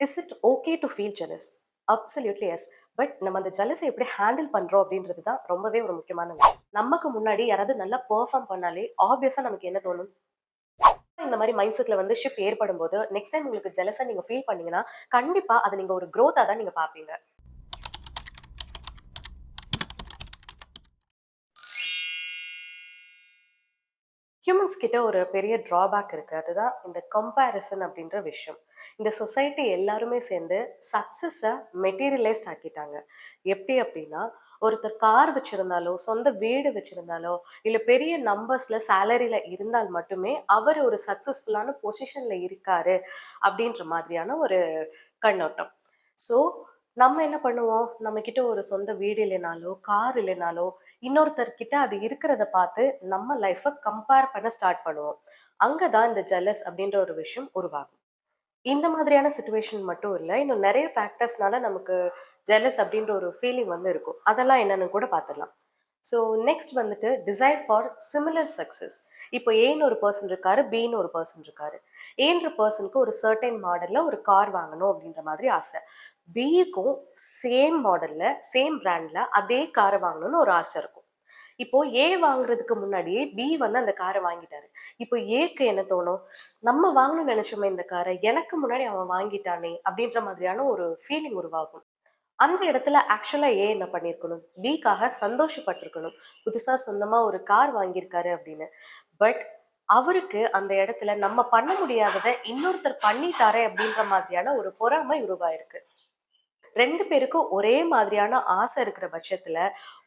Is it okay to feel jealous? Absolutely S. But நம்ம அந்த ஜெலஸை எப்படி ஹேண்டில் பண்றோம் அப்படின்றது தான் ரொம்பவே ஒரு முக்கியமான விஷயம். நமக்கு முன்னாடி யாராவது நல்லா பெர்ஃபார்ம் பண்ணாலே ஆப்வியஸா நமக்கு என்ன தோணும்? இந்த மாதிரி மைண்ட் செட்ல வந்து ஷிஃப்ட் ஏற்படும் போது நெக்ஸ்ட் டைம் உங்களுக்கு ஜெலஸா நீங்க ஃபீல் பண்ணீங்கன்னா கண்டிப்பா அதை நீங்க ஒரு growth-ஆ தான் நீங்க பாப்பீங்க. ஹியூமன்ஸ் கிட்ட ஒரு பெரிய டிராபேக் இருக்கு. அதுதான் இந்த கம்பேரிசன் அப்படின்ற விஷயம். இந்த சொசைட்டி எல்லாருமே சேர்ந்து சக்சஸை மெட்டீரியலைஸ்ட் ஆக்கிட்டாங்க. எப்படி அப்படின்னா, ஒருத்தர் கார் வச்சிருந்தாலோ, சொந்த வீடு வச்சிருந்தாலோ, இல்ல பெரிய நம்பர்ஸ்ல சேலரியில இருந்தால் மட்டுமே அவர் ஒரு சக்சஸ்ஃபுல்லான பொசிஷன்ல இருக்காரு அப்படின்ற மாதிரியான ஒரு கண்ணோட்டம். ஸோ நம்ம என்ன பண்ணுவோம்? நம்ம கிட்ட ஒரு சொந்த வீடு இல்லைனாலோ, கார் இல்லைனாலோ, இன்னொருத்தர்கிட்ட அது இருக்கிறத பார்த்து நம்ம லைஃப்பை கம்பேர் பண்ண ஸ்டார்ட் பண்ணுவோம். அங்க தான் இந்த ஜெலஸ் அப்படின்ற ஒரு விஷயம் உருவாகும். இந்த மாதிரியான சிச்சுவேஷன் மட்டும் இல்ல. இன்னும் நெறைய ஃபேக்டர்ஸ்னால நமக்கு ஜெலஸ் அப்படின்ற ஒரு ஃபீலிங் வந்து இருக்கும். அதெல்லாம் என்னன்னு கூட பார்த்துடலாம். ஸோ நெக்ஸ்ட் வந்துட்டு டிசைர் ஃபார் சிமிலர் சக்சஸ். இப்போ ஏன்னு ஒரு பெர்சன் இருக்காரு, பின்னு ஒரு பெர்சன் இருக்காரு. ஏன்ற பெர்சனுக்கு ஒரு சர்டைன் மாடல்ல ஒரு கார் வாங்கணும் அப்படின்ற மாதிரி ஆசை. பிக்கும் சேம் மாடல்ல, சேம் பிராண்ட்ல அதே காரை வாங்கணும்னு ஒரு ஆசை இருக்கும். இப்போ ஏ வாங்குறதுக்கு முன்னாடியே பி வந்து அந்த காரை வாங்கிட்டாரு. இப்போ ஏக்கு என்ன தோணும்? நம்ம வாங்கணும்னு நினைச்சோமே இந்த காரை, எனக்கு முன்னாடி அவன் வாங்கிட்டானே அப்படின்ற மாதிரியான ஒரு ஃபீலிங் உருவாகும். அந்த இடத்துல ஆக்சுவலா ஏ என்ன பண்ணியிருக்கணும்? பிக்காக சந்தோஷப்பட்டிருக்கணும். புதுசா சொந்தமா ஒரு கார் வாங்கியிருக்காரு அப்படின்னு. பட் அவருக்கு அந்த இடத்துல நம்ம பண்ண முடியாததை இன்னொருத்தர் பண்ணிட்டாரே அப்படின்ற மாதிரியான ஒரு பொறாமை உருவாயிருக்கு. 2 பேருக்கும் ஒரே மாதிரியான ஆசை இருக்கிற பட்சத்துல,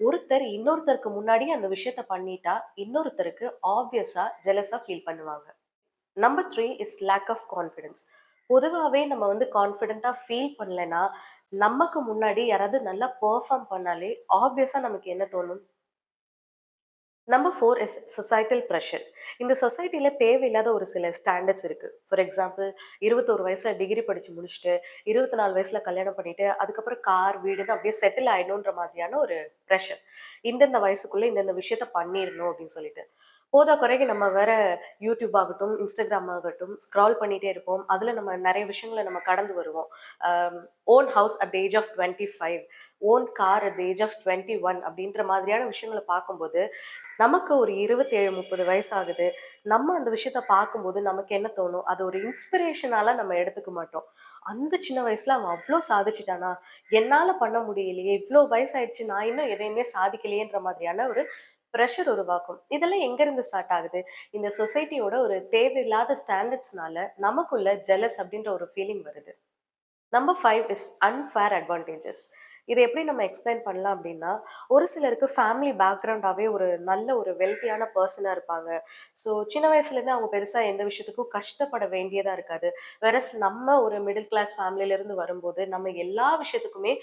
ஒருத்தர் இன்னொருத்தருக்கு முன்னாடி அந்த விஷயத்த பண்ணிட்டா, இன்னொருத்தருக்கு ஆப்வியஸா ஜெலஸா ஃபீல் பண்ணுவாங்க. Number 3 is lack of confidence. பொதுவாவே நம்ம வந்து கான்ஃபிடென்ட்டா ஃபீல் பண்ணலன்னா, நமக்கு முன்னாடி யாராவது நல்லா பெர்ஃபார்ம் பண்ணாலே, ஆப்வியஸா நமக்கு என்ன தோணும்? Number 4 is societal pressure. இந்த சொசைட்டில தேவையில்லாத ஒரு சில ஸ்டாண்டர்ட்ஸ் இருக்கு. ஃபார் எக்ஸாம்பிள் 21 வயசுல டிகிரி படிச்சு முடிச்சுட்டு, 24 வயசுல கல்யாணம் பண்ணிட்டு, அதுக்கப்புறம் கார், வீடுன்னு அப்படியே செட்டில் ஆயிடணுன்ற மாதிரியான ஒரு ப்ரெஷர். இந்தந்த வயசுக்குள்ள இந்தந்த விஷயத்த பண்ணிரணும் அப்படின்னு சொல்லிட்டு. போதா குறைக்கு நம்ம வேற யூடியூப் ஆகட்டும், இன்ஸ்டாகிராம் ஆகட்டும் ஸ்க்ரால் பண்ணிட்டே இருப்போம். அதுல நம்ம நெறைய விஷயங்கள நம்ம கடந்து வருவோம். Own house at the age of 25, own car at the age of 21 அப்படின்ற மாதிரியான விஷயங்கள பார்க்கும்போது, நமக்கு ஒரு 27, 30 வயசு ஆகுது. நம்ம அந்த விஷயத்த பார்க்கும்போது நமக்கு என்ன தோணும்? அது ஒரு இன்ஸ்பிரேஷனால நம்ம எடுத்துக்க மாட்டோம். அந்த சின்ன வயசுல அவன் அவ்ளோ சாதிச்சுட்டானா? என்னால பண்ண முடியலையே! இவ்ளோ வயசாயிடுச்சு. நான் இன்னும் எதையுமே சாதிக்கலையேன்ற மாதிரியான ஒரு பிரஷர் உருவாக்கும். இதெல்லாம் எங்கேருந்து ஸ்டார்ட் ஆகுது? இந்த சொசைட்டியோட ஒரு தேவையில்லாத ஸ்டாண்டர்ட்ஸ்னால நமக்குள்ள ஜெலஸ் அப்படின்ற ஒரு ஃபீலிங் வருது. Number 5 is unfair advantages. இத எப்படி நம்ம எக்ஸ்பிளைன் பண்ணலாம் அப்படின்னா, ஒரு சிலருக்கு ஃபேமிலி பேக்ரவுண்டாவே ஒரு நல்ல ஒரு வெல்த்தியான பெர்சனா இருப்பாங்க. ஸோ சின்ன வயசுலேருந்து அவங்க பெருசா எந்த விஷயத்துக்கும் கஷ்டப்பட வேண்டியதா இருக்காது. வெரஸ் நம்ம ஒரு மிடில் கிளாஸ் ஃபேமிலிலேருந்து வரும்போது, நம்ம எல்லா விஷயத்துக்குமே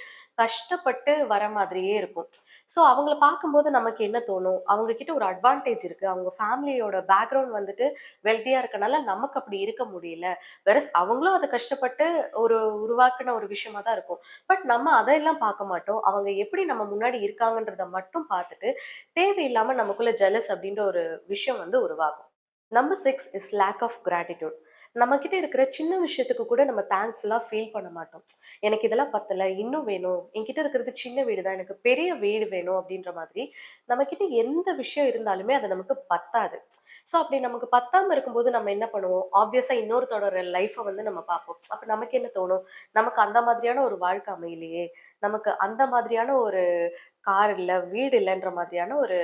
கஷ்டப்பட்டு வர மாதிரியே இருக்கும். ஸோ அவங்கள பார்க்கும்போது நமக்கு என்ன தோணும்? அவங்க கிட்ட ஒரு அட்வான்டேஜ் இருக்கு. அவங்க ஃபேமிலியோட பேக்ரவுண்ட் வந்துட்டு வெல்த்தியா இருக்கனால நமக்கு அப்படி இருக்க முடியல. வெரஸ் அவங்களும் அத கஷ்டப்பட்டு ஒரு உருவாக்குன ஒரு விஷயமா தான் இருக்கும். பட் நம்ம அதையெல்லாம் பார்க்க மாட்டோம். அவங்க எப்படி நம்ம முன்னாடி இருக்காங்கன்றத மட்டும் பார்த்துட்டு, தேவையில்லாம நமக்குள்ள ஜெலஸ் அப்படின்ற ஒரு விஷயம் வந்து உருவாகும். Number 6 is lack of gratitude. நம்ம கிட்ட இருக்கிற சின்ன விஷயத்துக்கு கூட நம்ம தேங்க்ஃபுல்லா ஃபீல் பண்ண மாட்டோம். எனக்கு இதெல்லாம் பத்தல, இன்னும் வேணும். என்கிட்ட இருக்கிறது சின்ன வீடு தான். எனக்கு பெரிய வீடு வேணும் அப்படின்ற மாதிரி, நம்ம கிட்ட எந்த விஷயம் இருந்தாலுமே அது நமக்கு பத்தாது. ஸோ அப்படி நமக்கு பத்தாம இருக்கும்போது நம்ம என்ன பண்ணுவோம்? ஆப்வியஸா இன்னொருத்தரோட லைஃப்ப வந்து நம்ம பார்ப்போம். அப்ப நமக்கு என்ன தோணும்? நமக்கு அந்த மாதிரியான ஒரு வாழ்க்கை அமையலையே! நமக்கு அந்த மாதிரியான ஒரு கார் இல்ல, வீடு இல்லன்ற மாதிரியான ஒரு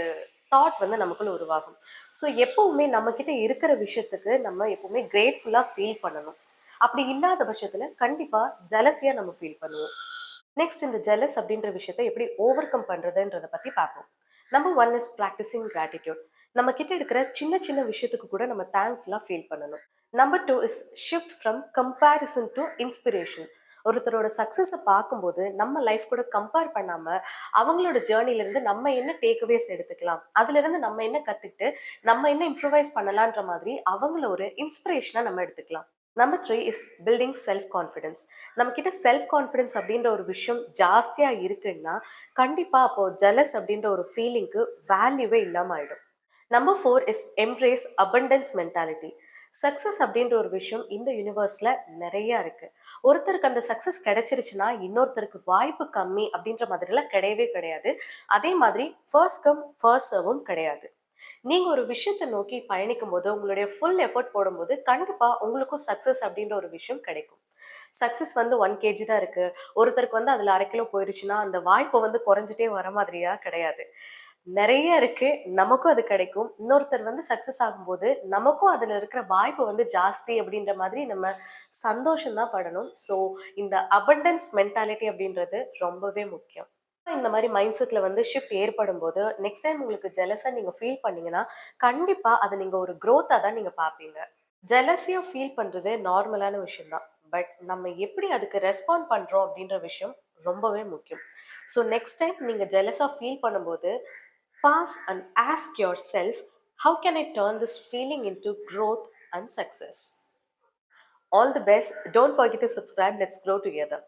தாட் வந்து நமக்குள்ள உருவாகும். ஸோ எப்பவுமே நம்மகிட்ட இருக்கிற விஷயத்துக்கு நம்ம எப்பவுமே கிரேட்ஃபுல்லா ஃபீல் பண்ணணும். அப்படி இல்லாத பட்சத்துல கண்டிப்பா ஜெலஸியா நம்ம ஃபீல் பண்ணுவோம். நெக்ஸ்ட் இந்த ஜெலஸ் அப்படின்ற விஷயத்த எப்படி ஓவர் கம் பண்றதுன்றத பத்தி பார்ப்போம். Number 1 is practising gratitude. நம்ம கிட்ட இருக்கிற சின்ன சின்ன விஷயத்துக்கு கூட நம்ம தேங்க்ஃபுல்லா ஃபீல் பண்ணணும். Number 2 is shift from comparison to inspiration. ஒருத்தரோட சக்சஸை பார்க்கும்போது நம்ம லைஃப் கூட கம்பேர் பண்ணாம அவங்களோட ஜேர்னில இருந்து நம்ம என்ன டேக்அவேஸ் எடுத்துக்கலாம், அதுல இருந்து நம்ம என்ன கத்துக்கிட்டு நம்ம என்ன இம்ப்ரூவைஸ் பண்ணலான்ற மாதிரி அவங்கள ஒரு இன்ஸ்பிரேஷனா நம்ம எடுத்துக்கலாம். Number 3 is building self confidence. நம்ம கிட்ட செல்ஃப் கான்ஃபிடன்ஸ் அப்படின்ற ஒரு விஷயம் ஜாஸ்தியா இருக்குன்னா கண்டிப்பா அப்போ ஜெலஸ் அப்படின்ற ஒரு ஃபீலிங்க்கு வேல்யூவே இல்லாம ஆயிடும். Number 4 is embrace abundance mentality. Success அப்படின்ற ஒரு விஷயம் இந்த யூனிவர்ஸ்ல நிறைய இருக்கு. ஒருத்தருக்கு அந்த சக்ஸஸ் கிடைச்சிருச்சுன்னா இன்னொருத்தருக்கு வாய்ப்பு கம்மி அப்படின்ற மாதிரிலாம் கிடையவே கிடையாது. அதே மாதிரி ஃபர்ஸ்ட் கம் ஃபர்ஸ்ட் சர்வும் கிடையாது. நீங்க ஒரு விஷயத்தை நோக்கி பயணிக்கும் போது உங்களுடைய ஃபுல் எஃபர்ட் போடும்போது கண்டிப்பா உங்களுக்கும் சக்ஸஸ் அப்படின்ற ஒரு விஷயம் கிடைக்கும். சக்ஸஸ் வந்து 1 kg தான் இருக்கு. ஒருத்தருக்கு வந்து அதுல 1/2 கிலோ போயிருச்சுன்னா அந்த வாய்ப்பு வந்து குறைஞ்சிட்டே வர மாதிரியா கிடையாது. நிறைய இருக்கு. நமக்கும் அது கிடைக்கும். இன்னொருத்தர் வந்து சக்சஸ் ஆகும்போது, நமக்கும் அதுல இருக்கிற வாய்ப்பு வந்து ஜாஸ்தி அப்படின்ற மாதிரி நம்ம சந்தோஷம் தான் படணும். ஸோ, இந்த அபண்டன்ஸ் மென்டாலிட்டி அப்படின்றது ரொம்பவே முக்கியம். இந்த மாரி மைண்ட் செட்ல வந்து ஷிஃப்ட் ஏற்படும்போது, நெக்ஸ்ட் டைம் உங்களுக்கு ஜெலஸா நீங்க ஃபீல் பண்ணீங்கன்னா, கண்டிப்பா அத நீங்க ஒரு குரோத்தா தான் நீங்க பார்ப்பீங்க. ஜெலஸியா ஃபீல் பண்றது நார்மலான விஷயம் தான். பட் நம்ம எப்படி அதுக்கு ரெஸ்பாண்ட் பண்றோம் அப்படின்ற விஷயம் ரொம்பவே முக்கியம். ஸோ நெக்ஸ்ட் டைம் நீங்க ஜெலஸா ஃபீல் பண்ணும்போது, pause and ask yourself, how can I turn this feeling into growth and success? All the best. Don't forget to subscribe. Let's grow together.